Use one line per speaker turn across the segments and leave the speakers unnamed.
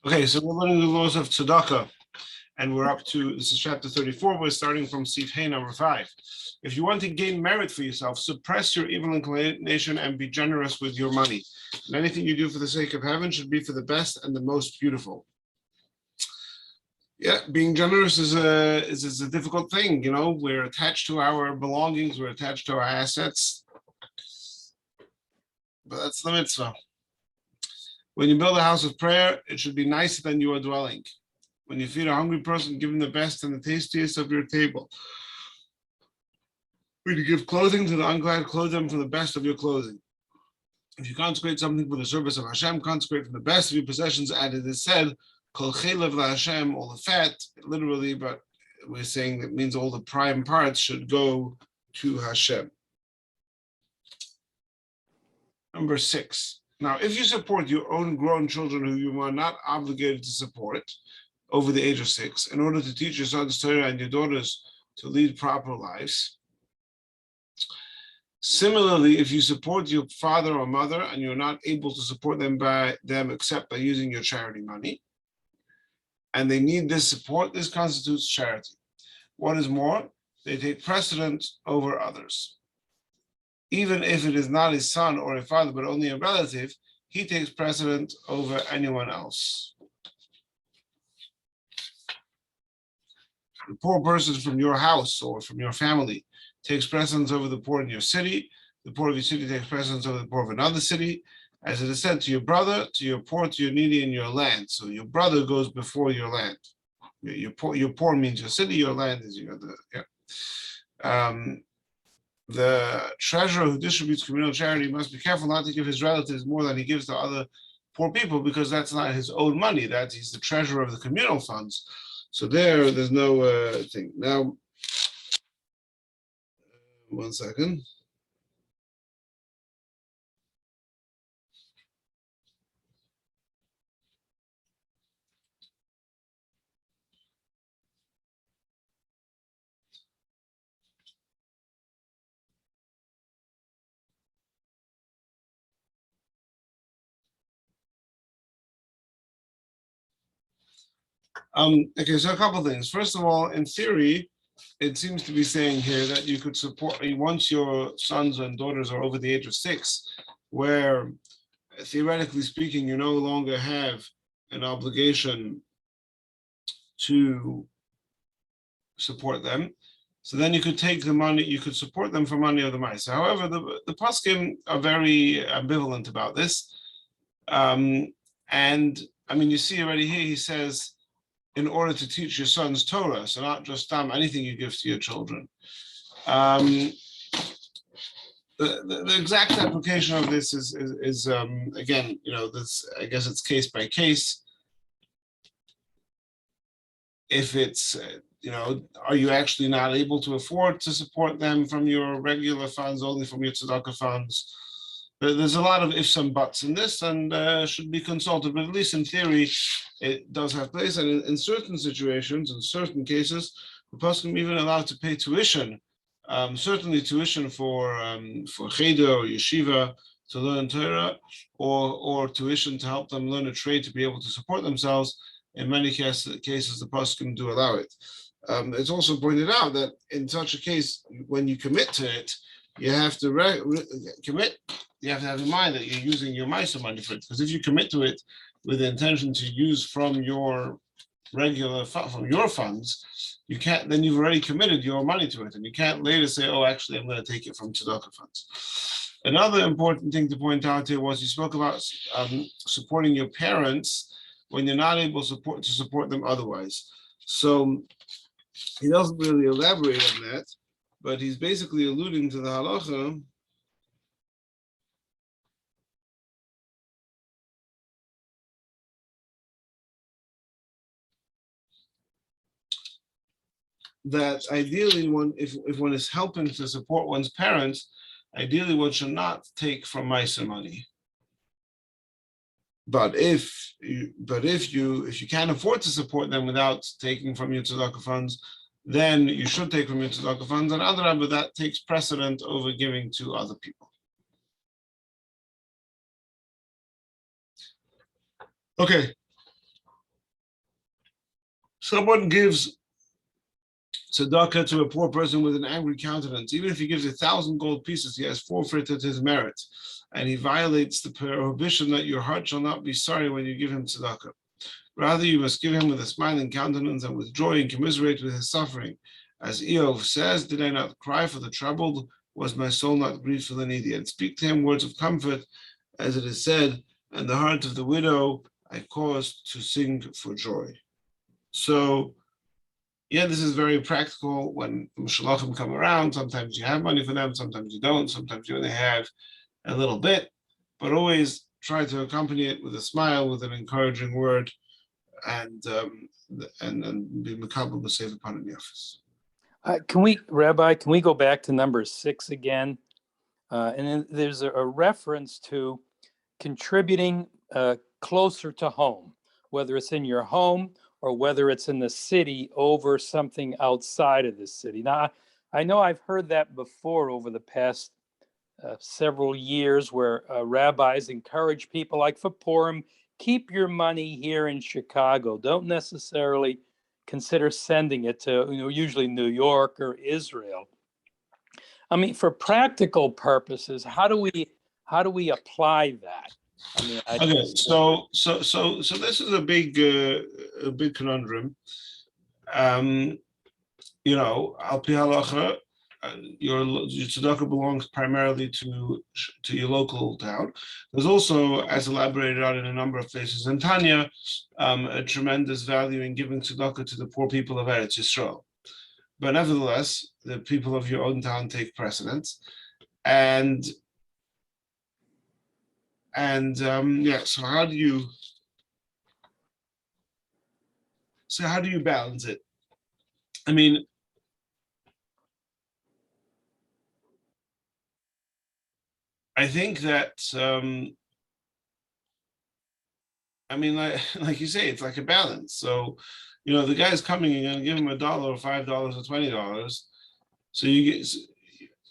Okay, so we're learning the laws of Tzedaka, and we're up to, this is chapter 34, we're starting from Sif Hey number 5. If you want to gain merit for yourself, suppress your evil inclination and be generous with your money. And anything you do for the sake of heaven should be for the best and the most beautiful. Yeah, being generous is a difficult thing, you know, we're attached to our belongings, we're attached to our assets, but that's the mitzvah. When you build a house of prayer, it should be nicer than you are dwelling. When you feed a hungry person, give him the best and the tastiest of your table. When you give clothing to the unclad, clothe them from the best of your clothing. If you consecrate something for the service of Hashem, consecrate from the best of your possessions, as it is said, Kol chelev Hashem, all the fat, literally, but we're saying that means all the prime parts should go to Hashem. Number 6. Now, if you support your own grown children who you are not obligated to support over the age of 6, in order to teach your sons Torah and your daughters to lead proper lives. Similarly, if you support your father or mother and you're not able to support them except by using your charity money, and they need this support, this constitutes charity. What is more, they take precedence over others. Even if it is not his son or a father, but only a relative, he takes precedence over anyone else. The poor person from your house or from your family takes precedence over the poor in your city. The poor of your city takes precedence over the poor of another city. As it is said, to your brother, to your poor, to your needy in your land. So your brother goes before your land. Your poor means your city, your land is your other. Yeah. The treasurer who distributes communal charity must be careful not to give his relatives more than he gives to other poor people, because that's not his own money. He's the treasurer of the communal funds. So there's no thing. Now, one second. Okay, so a couple of things. First of all, in theory, it seems to be saying here that you could support, once your sons and daughters are over the age of 6, where theoretically speaking, you no longer have an obligation to support them. So then you could take the money, you could support them for money of the mice. However, the poskim are very ambivalent about this. And I mean, you see already here, he says, in order to teach your sons Torah, so not just anything you give to your children. The exact application of this is again, you know, this, I guess it's case by case. If it's, you know, are you actually not able to afford to support them from your regular funds, only from your Tzedaka funds? There's a lot of ifs and buts in this, and should be consulted, but at least in theory, it does have place. And in certain situations, in certain cases, the person even allowed to pay tuition, certainly tuition for cheder or yeshiva to learn Torah, or tuition to help them learn a trade to be able to support themselves. In many cases, the poskim do allow it. It's also pointed out that in such a case, when you commit to it, you have to commit. You have to have in mind that you're using your Maisa money for it, because if you commit to it with the intention to use from your regular from your funds, you can't. Then you've already committed your money to it, and you can't later say, "Oh, actually, I'm going to take it from Tzedaka funds." Another important thing to point out here was you spoke about supporting your parents when you're not able to support them otherwise. So he doesn't really elaborate on that, but he's basically alluding to the halacha that ideally if one is helping to support one's parents, ideally one should not take from Maisa money. But if you can't afford to support them without taking from your Tzedaka funds, then you should take from your Tzedaka funds, and but that takes precedent over giving to other people. Okay, someone gives tzedaka to a poor person with an angry countenance, even if he gives 1,000 gold pieces, he has forfeited his merit, and he violates the prohibition that your heart shall not be sorry when you give him tzedaka. Rather, you must give him with a smiling countenance and with joy and commiserate with his suffering. As Eliyahu says, did I not cry for the troubled? Was my soul not grieved for the needy? And speak to him words of comfort, as it is said, and the heart of the widow I caused to sing for joy. So, yeah, this is very practical. When Shulchan come around, sometimes you have money for them, sometimes you don't, sometimes you only have a little bit, but always try to accompany it with a smile, with an encouraging word, and be makabel b'seif upon in the office.
Rabbi, can we go back to number 6 again? And then there's a reference to contributing closer to home, whether it's in your home or whether it's in the city over something outside of the city. Now, I know I've heard that before over the past several years, where rabbis encourage people like for Purim, keep your money here in Chicago. Don't necessarily consider sending it to, usually New York or Israel. I mean, for practical purposes, how do we apply that? I mean,
okay, so this is a big conundrum. Al pi halacha, your tzedakah belongs primarily to your local town. There's also, as elaborated on in a number of places in Tanya, a tremendous value in giving tzedakah to the poor people of Eretz Yisrael. But nevertheless, the people of your own town take precedence, and so how do you balance it? I mean, I think that like you say, it's like a balance. So, the guy's coming, you're going to give him $1 or $5 or $20. So you get,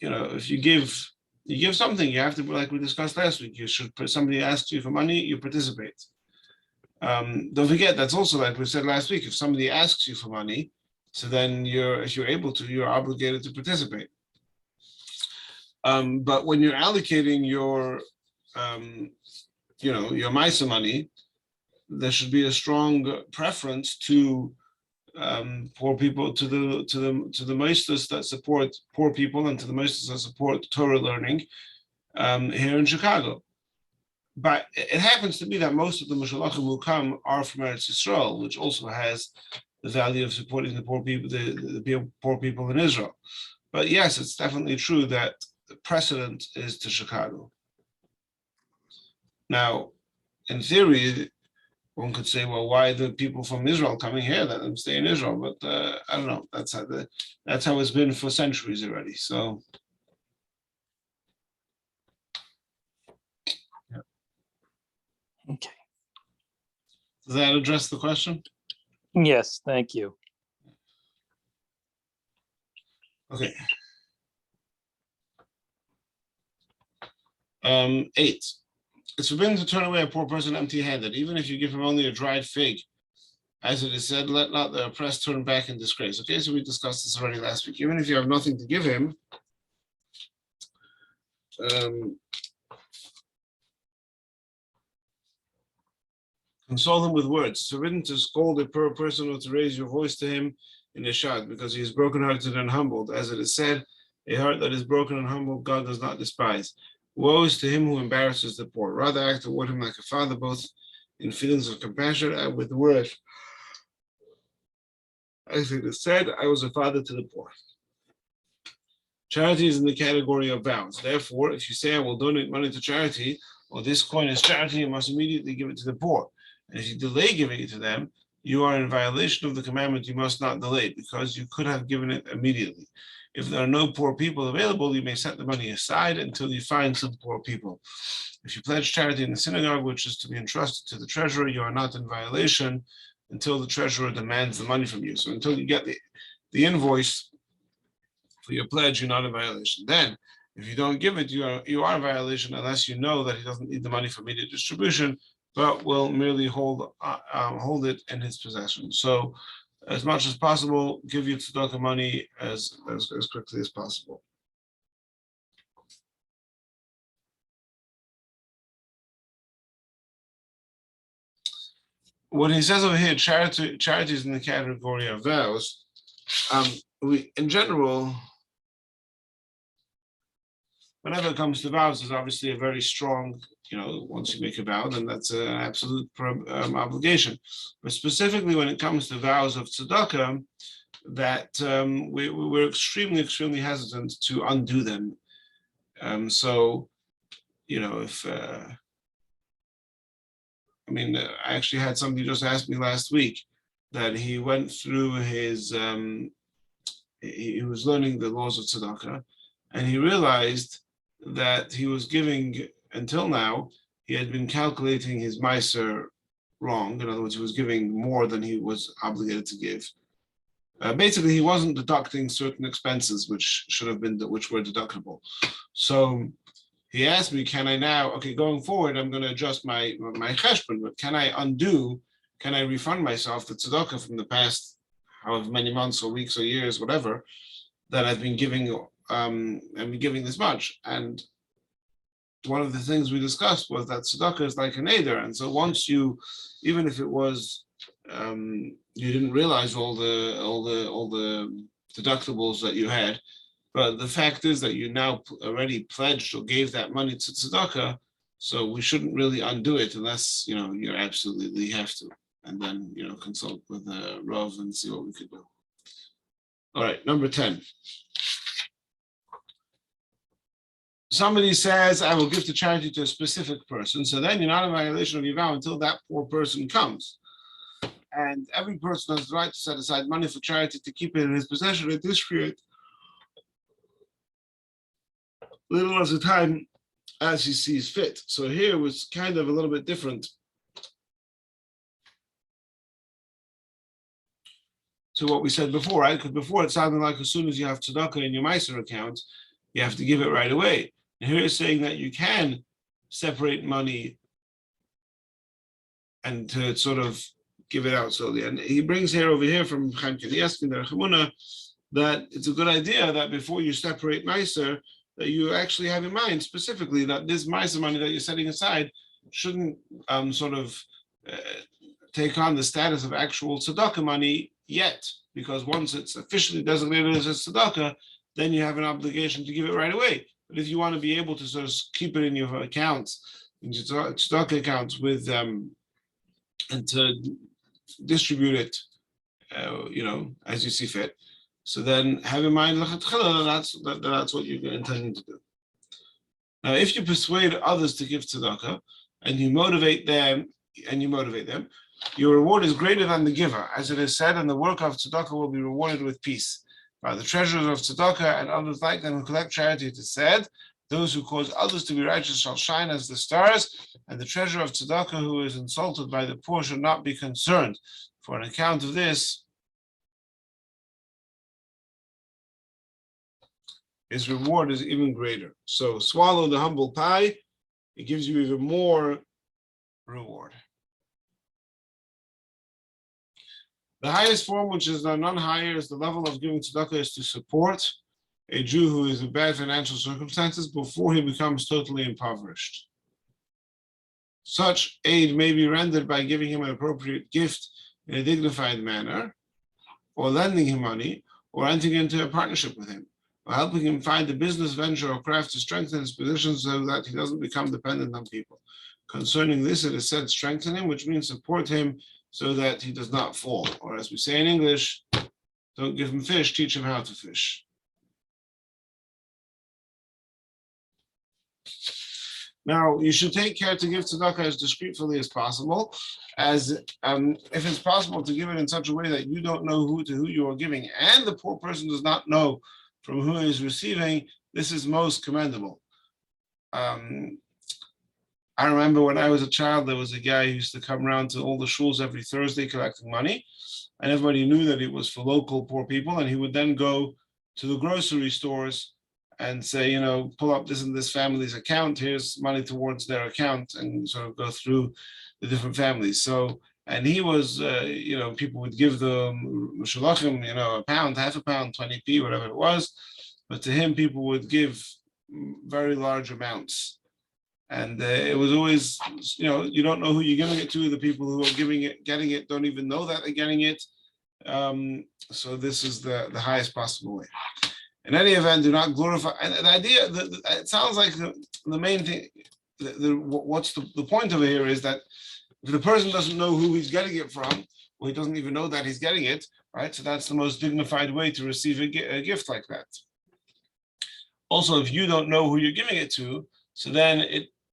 if you give something, you have to, like we discussed last week, somebody asks you for money, you participate. Don't forget, that's also, like we said last week, if somebody asks you for money, so then if you're able to, you're obligated to participate. But when you're allocating your Maisa money, there should be a strong preference to poor people, to the meisters that support poor people, and to the meisters that support Torah learning here in Chicago. But it happens to be that most of the Mashalachim who come are from Eretz Yisrael, which also has the value of supporting the poor people, the poor people in Israel. But yes, it's definitely true that the precedent is to Chicago. Now, in theory, one could say, well, why are the people from Israel coming here? Let them stay in Israel. But I don't know. That's how it's been for centuries already. So, yeah.
Okay.
Does that address the question?
Yes, thank you.
Okay. 8. It's forbidden to turn away a poor person empty-handed, even if you give him only a dried fig. As it is said, let not the oppressed turn back in disgrace. Okay, so we discussed this already last week. Even if you have nothing to give him, console him with words. It's forbidden to scold a poor person or to raise your voice to him in a shout, because he is brokenhearted and humbled. As it is said, a heart that is broken and humbled, God does not despise. Woe is to him who embarrasses the poor. Rather act toward him like a father, both in feelings of compassion and with words. As it is said, I was a father to the poor. Charity is in the category of vows. Therefore, if you say, I will donate money to charity, or this coin is charity, you must immediately give it to the poor. And if you delay giving it to them, you are in violation of the commandment, you must not delay, because you could have given it immediately. If there are no poor people available, you may set the money aside until you find some poor people. If you pledge charity in the synagogue, which is to be entrusted to the treasurer, you are not in violation until the treasurer demands the money from you. So until you get the invoice for your pledge, you're not in violation. Then, if you don't give it, you are in violation unless you know that he doesn't need the money for immediate distribution, but will merely hold it in his possession. So as much as possible, give your tzedakah money as quickly as possible. When he says over here, charity is in the category of vows. We, in general, whenever it comes to vows, there's obviously a very strong, once you make a vow, then that's an absolute obligation. But specifically when it comes to vows of tzedakah, that we're extremely, extremely hesitant to undo them. So, if I actually had somebody just ask me last week that he went through his, he was learning the laws of tzedakah, and he realized that he was giving, until now, he had been calculating his meiser wrong. In other words, he was giving more than he was obligated to give. Basically, he wasn't deducting certain expenses which were deductible. So he asked me, can I now, going forward, I'm going to adjust my cheshbon, but can I refund myself the tzedakah from the past, however many months or weeks or years, whatever, that I've been giving, giving this much. And one of the things we discussed was that tzedakah is like an eder. And so once you, even if it was, you didn't realize all the deductibles that you had, but the fact is that you now already pledged or gave that money to tzedakah, so we shouldn't really undo it unless you absolutely have to, and then consult with the Rav and see what we could do. All right, number 10. Somebody says, I will give to charity to a specific person, so then you're not in violation of your vow until that poor person comes. And every person has the right to set aside money for charity to keep it in his possession at this period, little at a time as he sees fit. So here was kind of a little bit different to what we said before, right? Because before it sounded like as soon as you have tzedakah in your meiser account, you have to give it right away. And here it's saying that you can separate money and to sort of give it out slowly. And he brings over here from Chaim Kanievsky, the Rechamuna, that it's a good idea that before you separate meiser, that you actually have in mind specifically that this meiser money that you're setting aside shouldn't take on the status of actual tzedakah money yet, because once it's officially designated as a tzedakah, then you have an obligation to give it right away. But if you want to be able to sort of keep it in your accounts, in your tzedakah accounts with and to distribute it, as you see fit. So then have in mind that's what you're intending to do. Now, if you persuade others to give tzedakah and you motivate them, your reward is greater than the giver, as it is said, and the work of tzedakah will be rewarded with peace. By the treasurers of tzedakah and others like them who collect charity, it is said, those who cause others to be righteous shall shine as the stars, and the treasurer of tzedakah who is insulted by the poor should not be concerned. For an account of this, his reward is even greater. So swallow the humble pie, it gives you even more reward. The highest form, which is none higher, is the level of giving tzedakah is to support a Jew who is in bad financial circumstances before he becomes totally impoverished. Such aid may be rendered by giving him an appropriate gift in a dignified manner, or lending him money, or entering into a partnership with him, or helping him find a business venture or craft to strengthen his position so that he doesn't become dependent on people. Concerning this, it is said, strengthen him, which means support him so that he does not fall. Or as we say in English, don't give him fish, teach him how to fish. Now, you should take care to give tzedakah as discreetly as possible, as if it's possible to give it in such a way that you don't know who you are giving, and the poor person does not know from who he is receiving, this is most commendable. I remember when I was a child, there was a guy who used to come around to all the shuls every Thursday collecting money, and everybody knew that it was for local poor people, and he would then go to the grocery stores and say, pull up this and this family's account, here's money towards their account, and sort of go through the different families. So And he was, people would give them shalachim, a pound, half a pound, 20p, whatever it was. But to him, people would give very large amounts. And it was always, you don't know who you're giving it to. The people who are getting it, don't even know that they're getting it. So this is the highest possible way. In any event, do not glorify. And the idea, it sounds like the main thing, what's the point of it here is that if the person doesn't know who he's getting it from, or he doesn't even know that he's getting it, right? So that's the most dignified way to receive a gift like that. Also, if you don't know who you're giving it to, so then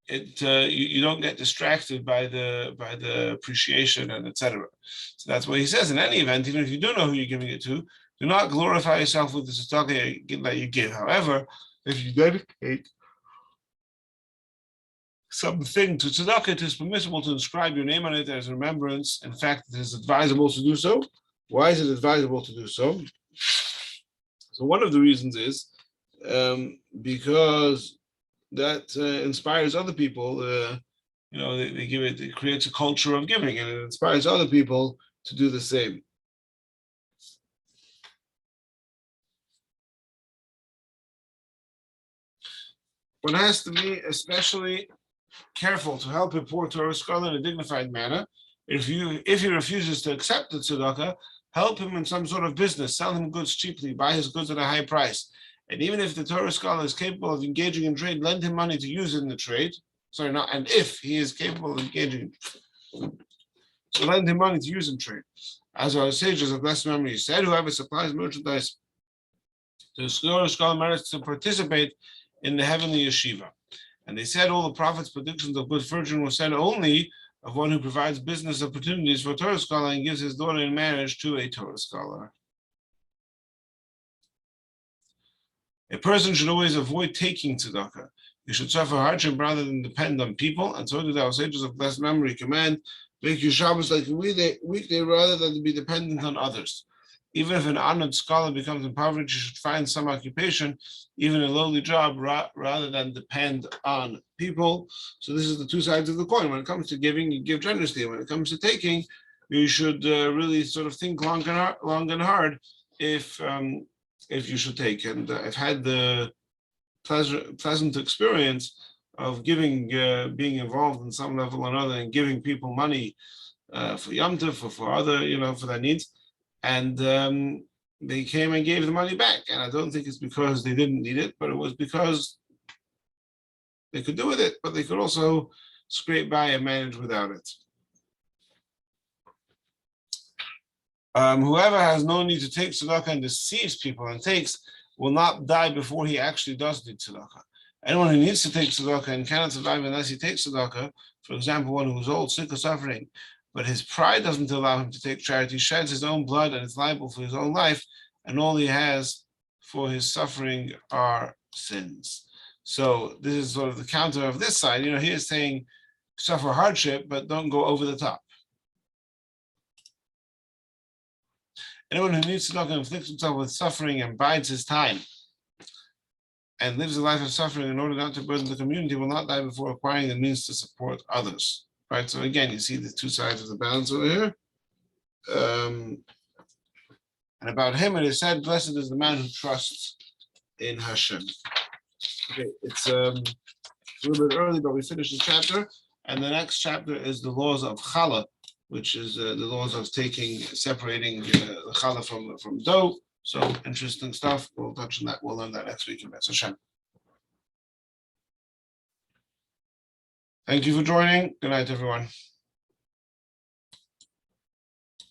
you don't get distracted by the appreciation and etc. So that's what he says. In any event, even if you do know who you're giving it to, do not glorify yourself with the tzedakah that you give. However, if you dedicate something to tzedakah, it is permissible to inscribe your name on it as a remembrance. In fact, it is advisable to do so. Why is it advisable to do so? So one of the reasons is because that inspires other people. They give it. It creates a culture of giving, and it inspires other people to do the same. One has to be especially careful to help a poor Torah scholar in a dignified manner. If he refuses to accept the tzedakah, help him in some sort of business, sell him goods cheaply, buy his goods at a high price. And even if the Torah scholar is capable of engaging in trade, lend him money to use in the trade. And if he is capable of engaging, so lend him money to use in trade. As our sages of blessed memory said, whoever supplies merchandise to the scholar merits to participate in the heavenly yeshiva. And they said all the prophets' predictions of good fortune were said only of one who provides business opportunities for a Torah scholar and gives his daughter in marriage to a Torah scholar. A person should always avoid taking tzedakah. You should suffer hardship rather than depend on people. And so did our sages of blessed memory command, make your Shabbos like a weekday rather than to be dependent on others. Even if an honored scholar becomes impoverished, you should find some occupation, even a lowly job, rather than depend on people. So this is the two sides of the coin. When it comes to giving, you give generously. When it comes to taking, you should really sort of think long and hard if you should take. And I've had the pleasant experience of giving, being involved in some level or another, and giving people money for Yom Tov, for other, for their needs. And they came and gave the money back. And I don't think it's because they didn't need it, but it was because they could do with it, but they could also scrape by and manage without it. Whoever has no need to take tzedakah and deceives people and takes will not die before he actually does need tzedakah. Anyone who needs to take tzedakah and cannot survive unless he takes tzedakah, for example, one who is old, sick, or suffering, but his pride doesn't allow him to take charity, sheds his own blood and is liable for his own life, and all he has for his suffering are sins. So this is sort of the counter of this side. He is saying suffer hardship, but don't go over the top. Anyone who needs tzedakah inflicts himself with suffering and bides his time and lives a life of suffering in order not to burden the community will not die before acquiring the means to support others. Right, so again, you see the two sides of the balance over here. And about him, it is said, blessed is the man who trusts in Hashem. Okay, it's a little bit early, but we finished this chapter. And the next chapter is the laws of challah, which is the laws of separating the challah from dough. So interesting stuff. We'll touch on that. We'll learn that next week in Hashem. Thank you for joining. Good night, everyone.